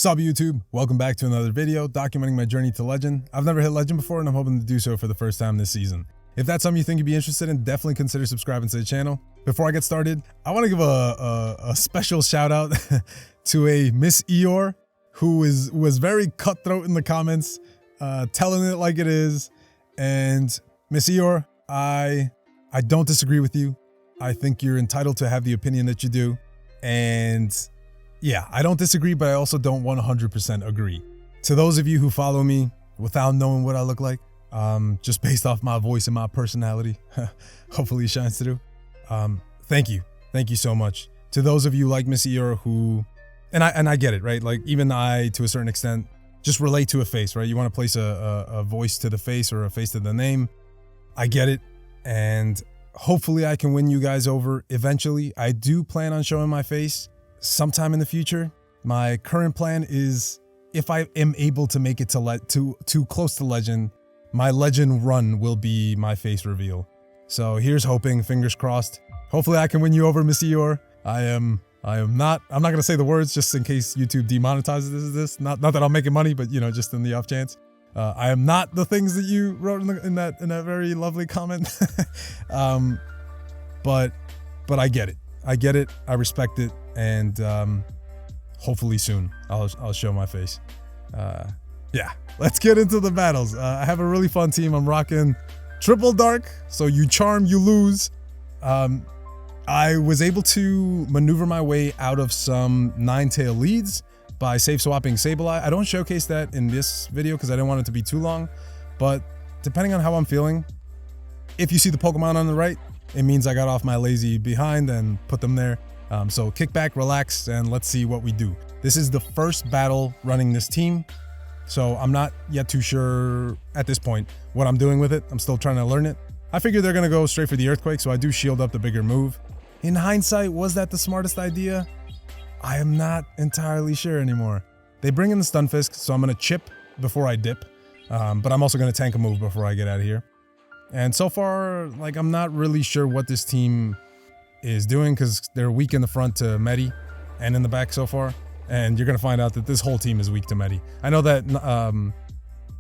Sup YouTube, welcome back to another video documenting my journey to legend. I've never hit legend before and I'm hoping to do so for the first time this season. If that's something you think you'd be interested in, definitely consider subscribing to the channel. Before I get started, I want to give a special shout out to a Miss Eeyore who was very cutthroat in the comments, telling it like it is. And Miss Eeyore, I don't disagree with you. I think you're entitled to have the opinion that you do. And yeah, I don't disagree, but I also don't 100% agree. To those of you who follow me without knowing what I look like, just based off my voice and my personality, hopefully it shines through. Thank you so much. To those of you like Miss Eeyore who, and I get it, right? Like even I, to a certain extent, just relate to a face, right? You want to place a voice to the face or a face to the name. I get it, and hopefully I can win you guys over eventually. I do plan on showing my face sometime in the future. My current plan is, if I am able to make it to close to legend, my legend run will be my face reveal. So here's hoping, fingers crossed. Hopefully I can win you over, Miss Eeyore. I'm not gonna say the words just in case YouTube demonetizes this. Not that I'm making money, but you know, just in the off chance. I am not the things that you wrote in that very lovely comment. But I get it. I respect it, and hopefully soon I'll show my face. Yeah, let's get into the battles. I have a really fun team. I'm rocking triple dark, so you charm, you lose. I was able to maneuver my way out of some 9-tail leads by safe swapping Sableye. I don't showcase that in this video because I didn't want it to be too long, but depending on how I'm feeling, if you see the Pokemon on the right, it means I got off my lazy behind and put them there. So kick back, relax, and let's see what we do. This is the first battle running this team, so I'm not yet too sure at this point what I'm doing with it. I'm still trying to learn it. I figure they're gonna go straight for the Earthquake, so I do shield up the bigger move. In hindsight, was that the smartest idea? I am not entirely sure anymore. They bring in the Stunfisk, so I'm gonna chip before I dip, but I'm also gonna tank a move before I get out of here. And so far, like, I'm not really sure what this team is doing because they're weak in the front to Medi and in the back so far. And you're gonna find out that this whole team is weak to Medi. I know that,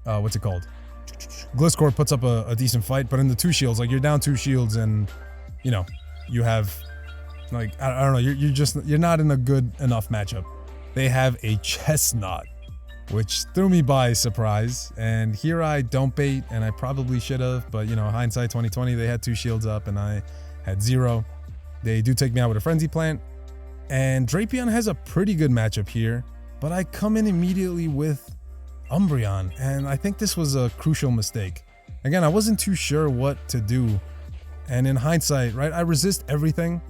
what's it called? Gliscor puts up a decent fight, but in the 2 shields, like, you're down 2 shields and, you know, you have, like, I don't know, you're not in a good enough matchup. They have a Chestnut, which threw me by surprise, and here I don't bait, and I probably should have, but you know, hindsight 2020, they had 2 shields up and I had 0. They do take me out with a Frenzy Plant, and Drapion has a pretty good matchup here, but I come in immediately with Umbreon, and I think this was a crucial mistake. Again, I wasn't too sure what to do, and in hindsight, right, I resist everything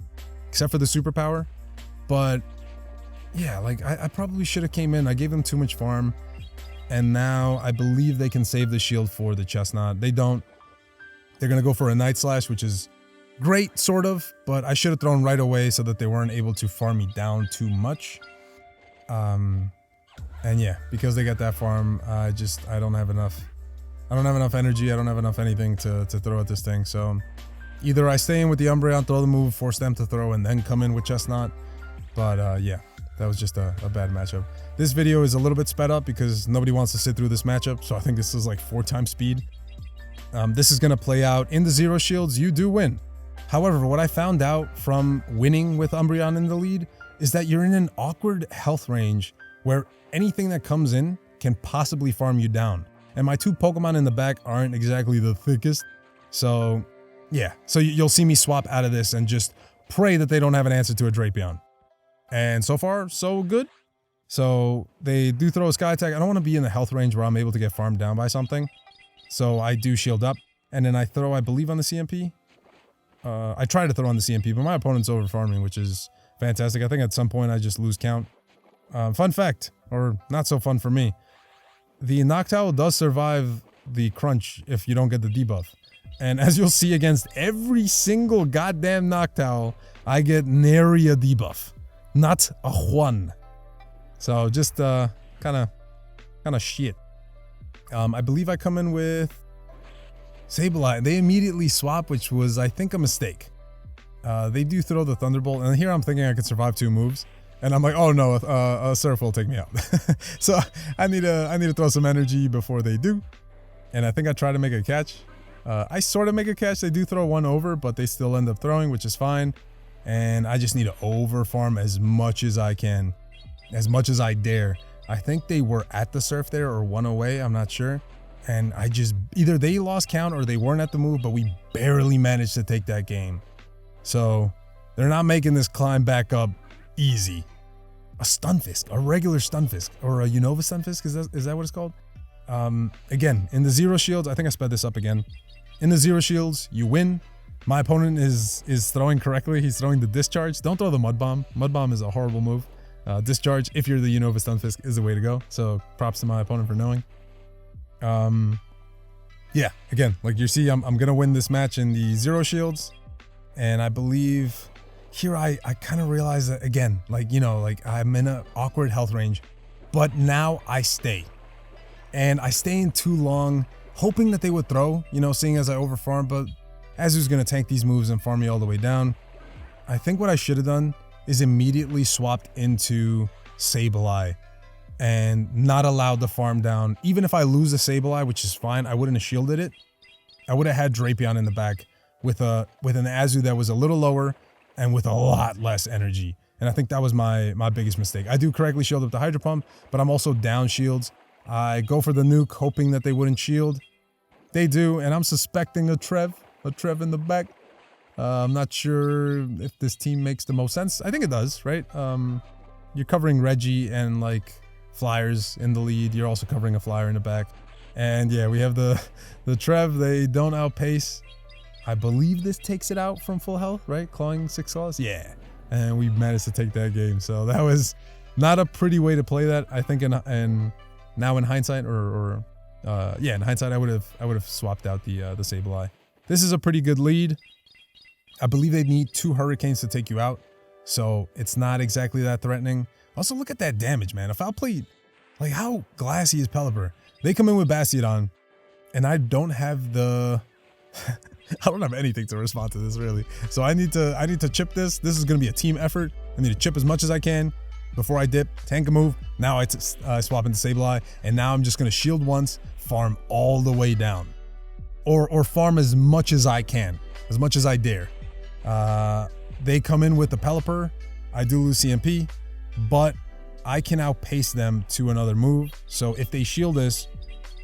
except for the superpower, but yeah, like, I probably should have came in. I gave them too much farm, and now I believe they can save the shield for the Chestnut. They don't. They're going to go for a Night Slash, which is great, sort of, but I should have thrown right away so that they weren't able to farm me down too much. And yeah, because they got that farm, I don't have enough. I don't have enough energy. I don't have enough anything to throw at this thing. So either I stay in with the Umbreon, throw the move, force them to throw, and then come in with Chestnut. But yeah. That was just a bad matchup. This video is a little bit sped up because nobody wants to sit through this matchup, so I think this is like 4 times speed. This is going to play out in the 0 shields. You do win. However, what I found out from winning with Umbreon in the lead is that you're in an awkward health range where anything that comes in can possibly farm you down. And my 2 Pokemon in the back aren't exactly the thickest. So yeah, so you'll see me swap out of this and just pray that they don't have an answer to a Drapion. And so far, so good. So they do throw a Sky Attack. I don't want to be in the health range where I'm able to get farmed down by something. So I do shield up. And then I throw, I believe, on the CMP. I try to throw on the CMP, but my opponent's over farming, which is fantastic. I think at some point I just lose count. Fun fact, or not so fun for me. The Noctowl does survive the crunch if you don't get the debuff. And as you'll see against every single goddamn Noctowl, I get nary a debuff. Not a one. So just kind of shit. I believe I come in with Sableye. They immediately swap, which was, I think, a mistake. They do throw the Thunderbolt, and here I'm thinking I could survive 2 moves. And I'm like, oh no, a surf will take me out. So I need to throw some energy before they do. And I think I try to make a catch. I sort of make a catch. They do throw one over, but they still end up throwing, which is fine. And I just need to over farm as much as I can, as much as I dare. I think they were at the surf there or one away. I'm not sure. And I just, either they lost count or they weren't at the move, but we barely managed to take that game. So they're not making this climb back up easy. A Stunfisk, a regular Stunfisk, or a Unova Stunfisk, is that what it's called? Again, in the zero shields, I think I sped this up again. In the zero shields, you win. My opponent is throwing correctly. He's throwing the discharge. Don't throw the mud bomb. Mud bomb is a horrible move. Discharge, if you're the Unova Stunfisk, is the way to go. So props to my opponent for knowing. Yeah, again, like you see, I'm gonna win this match in the zero shields. And I believe here I kind of realize that again, like, you know, like I'm in an awkward health range, but now I stay. And I stay in too long, hoping that they would throw, you know, seeing as I overfarm, but Azu's gonna tank these moves and farm me all the way down. I think what I should have done is immediately swapped into Sableye and not allowed the farm down. Even if I lose a Sableye, which is fine, I wouldn't have shielded it. I would have had Drapion in the back with an Azu that was a little lower and with a lot less energy. And I think that was my biggest mistake. I do correctly shield up the Hydro Pump, but I'm also down shields. I go for the nuke, hoping that they wouldn't shield. They do, and I'm suspecting a Trev in the back. I'm not sure if this team makes the most sense. I think it does, right? You're covering Reggie and like Flyers in the lead. You're also covering a Flyer in the back. And yeah, we have the Trev. They don't outpace. I believe this takes it out from full health, right? Clawing 6 claws? Yeah. And we managed to take that game. So that was not a pretty way to play that. I think now in hindsight, in hindsight, I would have swapped out the Sableye. This is a pretty good lead. I believe they need 2 Hurricanes to take you out, so it's not exactly that threatening. Also, look at that damage, man. If I'll play, like, how glassy is Pelipper? They come in with Bastiodon, and I don't have the, I don't have anything to respond to this really. So I need to chip this. This is gonna be a team effort. I need to chip as much as I can before I dip, tank a move. Now I swap into Sableye, and now I'm just gonna shield once, farm all the way down, or farm as much as I can, as much as I dare. They come in with the Pelipper. I do lose CMP, but I can outpace them to another move. So if they shield this,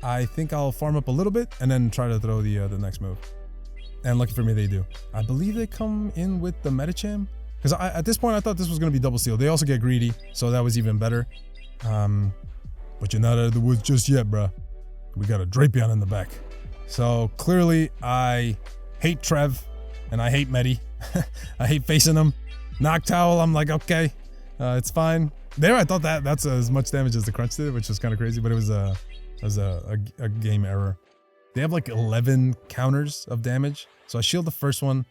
I think I'll farm up a little bit and then try to throw the next move. And lucky for me, they do. I believe they come in with the Medicham, because at this point I thought this was going to be double steal. They also get greedy, so that was even better. But you're not out of the woods just yet, bruh. We got a Drapion in the back. So clearly I hate Trev and I hate Medi. I hate facing him. Noctowl, I'm like, okay, it's fine. There, I thought that's as much damage as the Crunch did, which was kind of crazy, but it was a game error. They have like 11 counters of damage. So I shield the first one,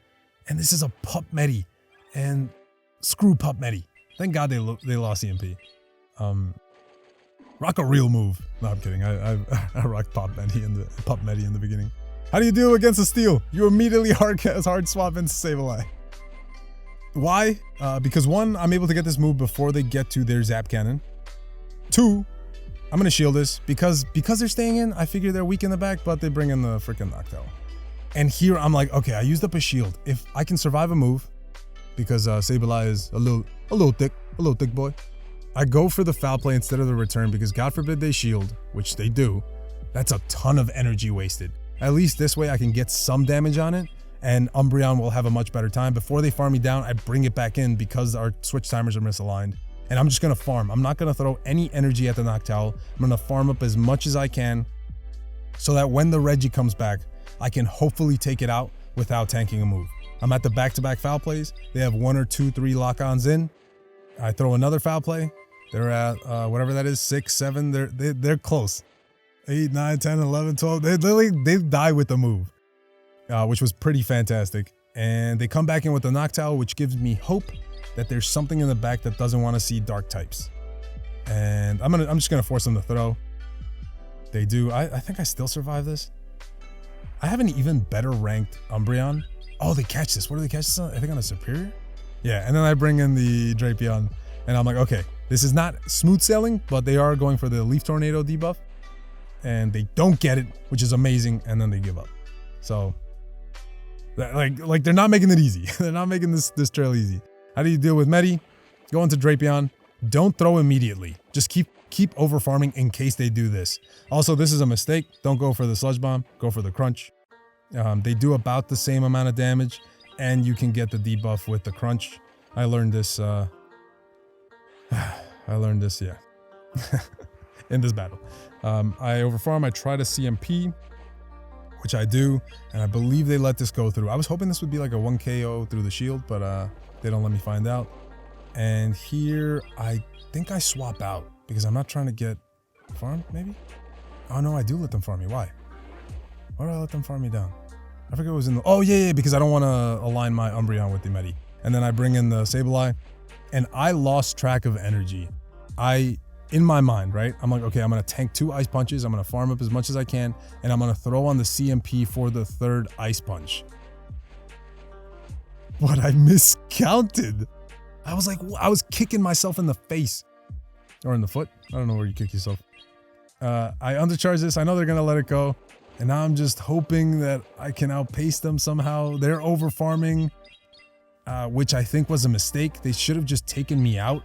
and this is a Pup Medi, and screw Pup Medi. Thank God they lost EMP. Rock a real move. No, I'm kidding. I rocked Pup Medi in the beginning. How do you do against a steal? You immediately hard swap into Sableye. Why? Because 1, I'm able to get this move before they get to their Zap Cannon. 2, I'm gonna shield this because they're staying in. I figure they're weak in the back, but they bring in the freaking Noctowl. And here I'm like, okay, I used up a shield. If I can survive a move, because Sableye is a little thick boy. I go for the foul play instead of the return because God forbid they shield, which they do. That's a ton of energy wasted. At least this way I can get some damage on it, and Umbreon will have a much better time. Before they farm me down, I bring it back in because our switch timers are misaligned. And I'm just going to farm. I'm not going to throw any energy at the Noctowl. I'm going to farm up as much as I can so that when the Reggie comes back, I can hopefully take it out without tanking a move. I'm at the back-to-back foul plays. They have 1 or 2, 3 lock-ons in. I throw another foul play. They're at whatever that is, 6, 7. They're close. 8, 9, 10, 11, 12. They die with the move, which was pretty fantastic. And they come back in with the Noctowl, which gives me hope that there's something in the back that doesn't want to see dark types. And I'm just gonna force them to throw. They do. I think I still survive this. I have an even better ranked Umbreon. Oh, they catch this. What do they catch this on? I think on a Superior? Yeah, and then I bring in the Drapion. And I'm like, okay, this is not smooth sailing, but they are going for the Leaf Tornado debuff. And they don't get it, which is amazing. And then they give up. So, like they're not making it easy. They're not making this trail easy. How do you deal with Medi? Go into Drapion. Don't throw immediately. Just keep over farming in case they do this. Also, this is a mistake. Don't go for the Sludge Bomb. Go for the Crunch. They do about the same amount of damage, and you can get the debuff with the Crunch. I learned this. I learned this, yeah, in this battle. I overfarm. I try to CMP, which I do, and I believe they let this go through. I was hoping this would be like a 1 KO through the shield, but they don't let me find out. And here, I think I swap out because I'm not trying to get farmed, maybe? Oh, no, I do let them farm me. Why? Why do I let them farm me down? I forget what was in the... Oh, yeah, because I don't want to align my Umbreon with the Medi. And then I bring in the Sableye, and I lost track of energy. In my mind, right? I'm like, okay, I'm going to tank 2 Ice Punches. I'm going to farm up as much as I can, and I'm going to throw on the CMP for the 3rd Ice Punch. But I miscounted. I was like, I was kicking myself in the face. Or in the foot. I don't know where you kick yourself. I undercharge this. I know they're going to let it go. And now I'm just hoping that I can outpace them somehow. They're over farming, which I think was a mistake. They should have just taken me out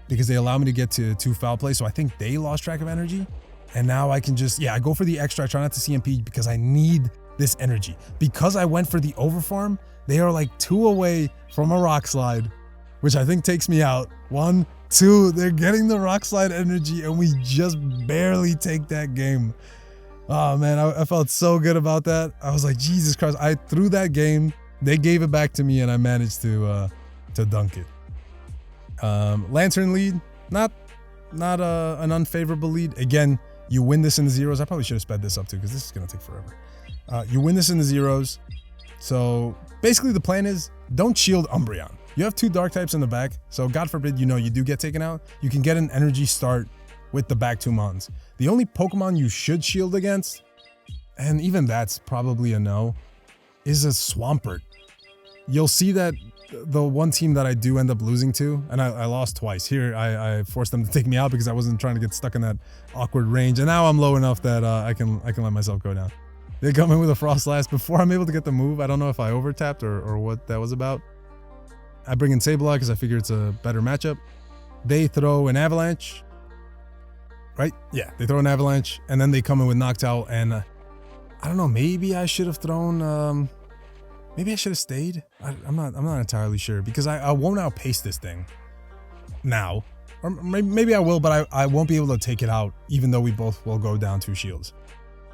because they allow me to get to 2 foul play. So I think they lost track of energy. And now I can just, I go for the extra. I try not to CMP because I need this energy. Because I went for the over farm, they are like 2 away from a Rock Slide, which I think takes me out. 1, 2, they're getting the Rock Slide energy, and we just barely take that game. Oh man, I felt so good about that. I was like, Jesus Christ, I threw that game. They gave it back to me, and I managed to dunk it. Lantern lead, not an unfavorable lead. Again, you win this in the zeros. I probably should have sped this up too, because this is gonna take forever. You win this in the zeros. So basically the plan is don't shield Umbreon. You have 2 dark types in the back, so God forbid, you do get taken out. You can get an energy start with the back 2 Mons. The only Pokemon you should shield against, and even that's probably a no, is a Swampert. You'll see that the one team that I do end up losing to, and I lost twice. Here, I forced them to take me out because I wasn't trying to get stuck in that awkward range, and now I'm low enough that I can let myself go down. They come in with a Frost Blast before I'm able to get the move. I don't know if I overtapped or what that was about. I bring in Sableye because I figure it's a better matchup. They throw an Avalanche. Right? Yeah, they throw an Avalanche, and then they come in with Noctowl, and I don't know, maybe I should have thrown, maybe I should have stayed. I'm not entirely sure, because I won't outpace this thing now. Or maybe I will, but I won't be able to take it out, even though we both will go down 2 shields.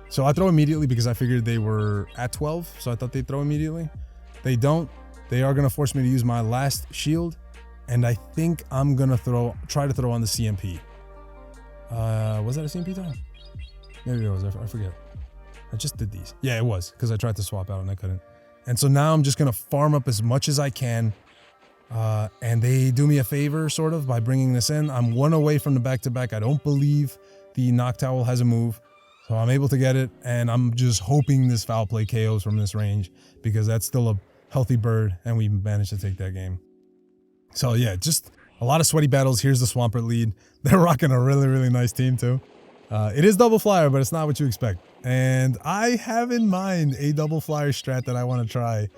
So I throw immediately because I figured they were at 12, so I thought they'd throw immediately. They don't. They are going to force me to use my last shield, and I think I'm going to try to throw on the CMP. Was that a CMP time? Maybe it was. I forget. I just did these. Yeah, it was, because I tried to swap out and I couldn't. And so now I'm just going to farm up as much as I can. And they do me a favor, sort of, by bringing this in. I'm 1 away from the back-to-back. I don't believe the Noctowl has a move. So I'm able to get it, and I'm just hoping this foul play KOs from this range, because that's still a healthy bird, and we managed to take that game. So yeah, just a lot of sweaty battles. Here's the Swampert lead. They're rocking a really, really nice team too. It is double flyer, but it's not what you expect. And I have in mind a double flyer strat that I want to try.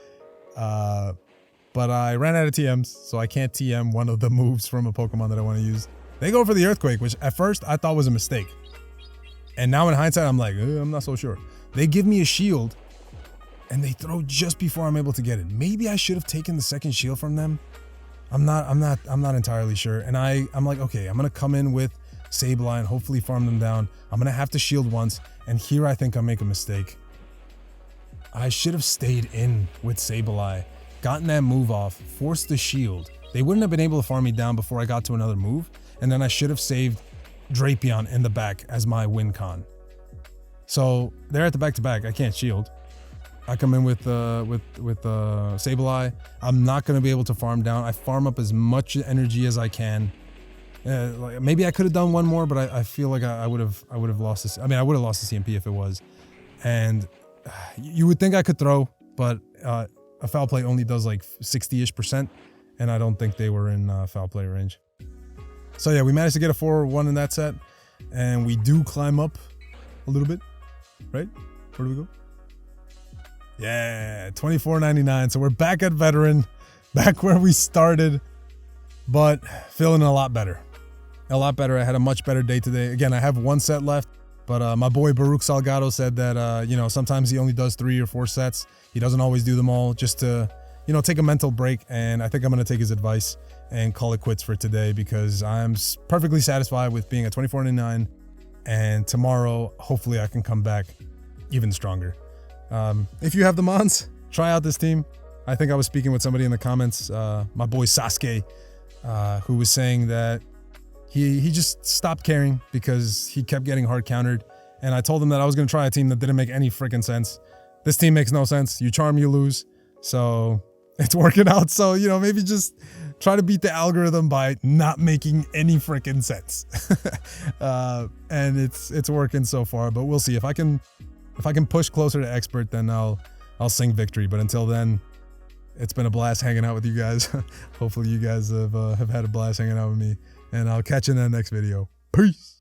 But I ran out of TMs, so I can't TM one of the moves from a Pokemon that I want to use. They go for the Earthquake, which at first I thought was a mistake. And now in hindsight, I'm like, I'm not so sure. They give me a shield, and they throw just before I'm able to get it. Maybe I should have taken the second shield from them. I'm not entirely sure. And I'm like, okay, I'm gonna come in with Sableye and hopefully farm them down. I'm gonna have to shield once, and here I think I make a mistake. I should have stayed in with Sableye, gotten that move off, forced the shield. They wouldn't have been able to farm me down before I got to another move, and then I should have saved Drapion in the back as my win con. So they're at the back-to-back. I can't shield. I come in with Sableye. I'm not going to be able to farm down. I farm up as much energy as I can. Like maybe I could have done one more, but I feel like I would have lost this. I mean, I would have lost the CMP if it was. And you would think I could throw, but a foul play only does like 60-ish%, and I don't think they were in foul play range. So yeah, we managed to get a 4-1 in that set, and we do climb up a little bit, right? Where do we go? Yeah, 24.99. So we're back at veteran, back where we started, but feeling a lot better. A lot better. I had a much better day today. Again, I have 1 set left, but my boy Baruch Salgado said that, you know, sometimes he only does 3 or 4 sets. He doesn't always do them all, just to, you know, take a mental break. And I think I'm going to take his advice and call it quits for today, because I'm perfectly satisfied with being at 24.99. And tomorrow, hopefully I can come back even stronger. If you have the mons, try out this team. I think I was speaking with somebody in the comments, my boy Sasuke, who was saying that he just stopped caring because he kept getting hard countered. And I told him that I was going to try a team that didn't make any freaking sense. This team makes no sense. You charm, you lose. So it's working out. So, you know, maybe just try to beat the algorithm by not making any freaking sense. And it's working so far, but we'll see. If I can push closer to expert, then I'll sing victory. But until then, it's been a blast hanging out with you guys. Hopefully you guys have had a blast hanging out with me, and I'll catch you in the next video. Peace.